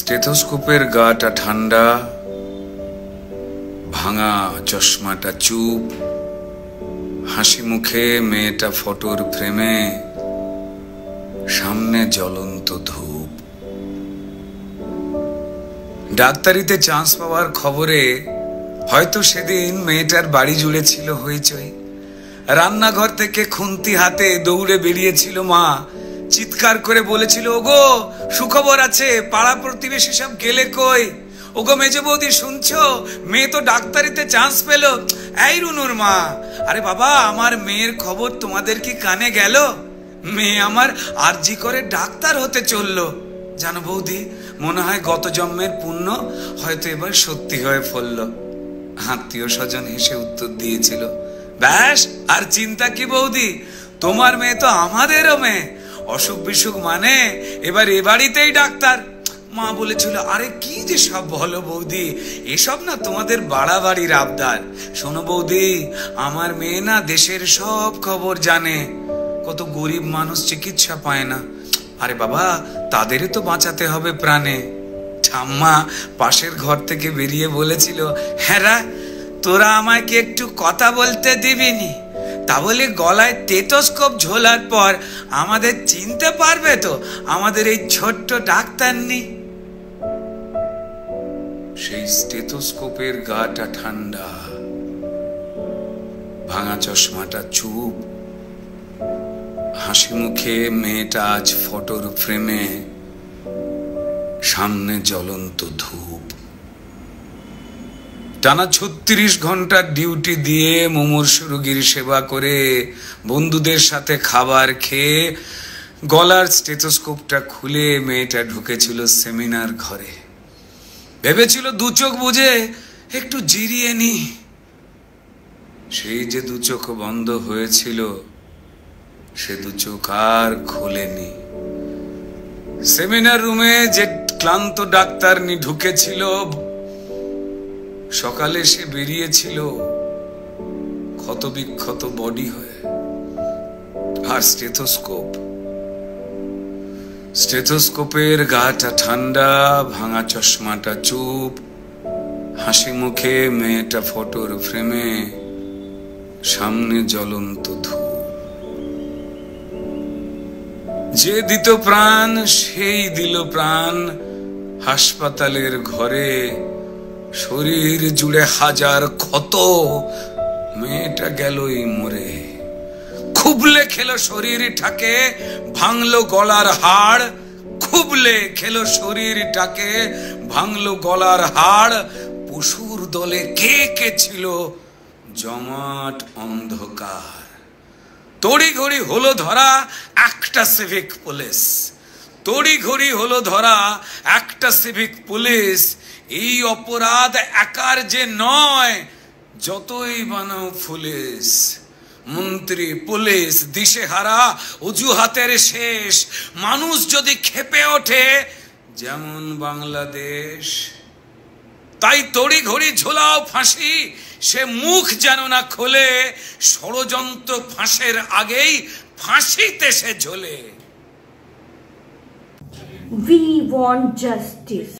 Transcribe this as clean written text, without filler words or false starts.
স্টেথোস্কোপের গাটা ঠান্ডা, ভাঙা চশমাটা চুপ, হাসি মুখে মেয়েটা ফটোর ফ্রেমে, সামনে জ্বলন্ত ধূপ। ডাক্তারিতে চান্স পাওয়ার খবরে হয়তো সেদিন মেয়েটার বাড়ি জুড়ে ছিল হইচই। রান্নাঘর থেকে খুন্তি হাতে দৌড়ে বেরিয়েছিল মা, চিৎকার করে বলেছিল, ওগো সুখবর আছে, পাড়া প্রতিবেশী সব গেলে কই? ওগো মেজে বৌদি শুনছো, মেয়ে তো ডাক্তারিতে চান্স পেল। এই রুনুর মা, আরে বাবা আমার মেয়ের খবর তোমাদের কি কানে গেল? মেয়ে আমার আরজি করে ডাক্তার হতে চললো। জানো বৌদি, মনে হয় গত জন্মের পুণ্য হয়তো এবার সত্যি হয়ে ফলল। আত্মীয় স্বজন হেসে উত্তর দিয়েছিল, ব্যাস আর চিন্তা কি বৌদি, তোমার মেয়ে তো আমাদেরও মেয়ে, অসুখ বিসুখ মানে এবার এ বাড়িতেই ডাক্তার। মা বলেছিল, আরে কি যে সব বলো বৌদি, এসব না তোমাদের বাড়াবাড়ির আবদার। শোনো বৌদি, আমার মেয়ে না দেশের সব খবর জানে, কত গরিব মানুষ চিকিৎসা পায় না, আরে বাবা তাদেরই তো বাঁচাতে হবে প্রাণে। ঠাম্মা পাশের ঘর থেকে বেরিয়ে বলেছিল, হ্যাঁ তোরা আমায় কি একটু কথা বলতে দিবিনি? তা বলে গলায় স্টেথোস্কোপ ঝোলার পর আমাদের চিনতে পারবে তো আমাদের এই ছোট্ট ডাক্তার নেই? সেই স্টেথোস্কোপের গাটা ঠান্ডা, ভাঙা চশমাটা চুপ, হাসি মুখে মেয়েটা আজ ফটোর ফ্রেমে, সামনে জ্বলন্ত ধূপ। টানা 36 ঘন্টার ডিউটি দিয়ে মুমূর্ষু রোগীর সেবা করে বন্ধুদের সাথে খাবার খেয়ে গলার স্টেথোস্কোপটা খুলে মেয়েটা ঢুকেছিল সেমিনার ঘরে। ভেবেছিল দু চোখ বুঝে একটু জিরিয়ে নি। সেই যে দু চোখ বন্ধ হয়েছিল, সে দু চোখ আর খোলেনি। সেমিনার রুমে যে ক্লান্ত ডাক্তারনি ঢুকেছিল, সকালে সে বেরিয়েছিল ক্ষত বিক্ষত বডি হয়ে। আর স্টেথোস্কোপের গাটা ঠান্ডা, ভাঙা চশমাটা চুপ, হাসি মুখে মেয়েটা ফটোর ফ্রেমে, সামনে জ্বলন্ত ধূপ। যে দিত প্রাণ সেই দিল প্রাণ হাসপাতালের ঘরে, শরীর জুড়ে হাজার ক্ষত, মেয়েটা গেলই মরে। খুবলে খেলো শরীরটাকে, ভাঙলো গলার হাড়, খুবলে খেলো শরীরটাকে, ভাঙলো গলার হাড়। পশুর দলে কে কে ছিল, জমাট অন্ধকার। তড়িঘড়ি হলো ধরা একটা সিভিক পুলিশ, তড়িঘড়ি হলো ধরা একটা সিভিক পুলিশ। এই অপরাধ একার যে নয়, যতই বানাও পুলিশ, মন্ত্রী পুলিশ দিশেহারা, অজুহাতের শেষ। মানুষ যদি ক্ষেপে ওঠে যেমন বাংলাদেশ, তাই তড়িঘড়ি ঝোলাও ফাঁসি, সে মুখ যেন না খোলে, ষড়যন্ত্র ফাঁসের আগেই ফাঁসিতে সে ঝোলে। We want justice.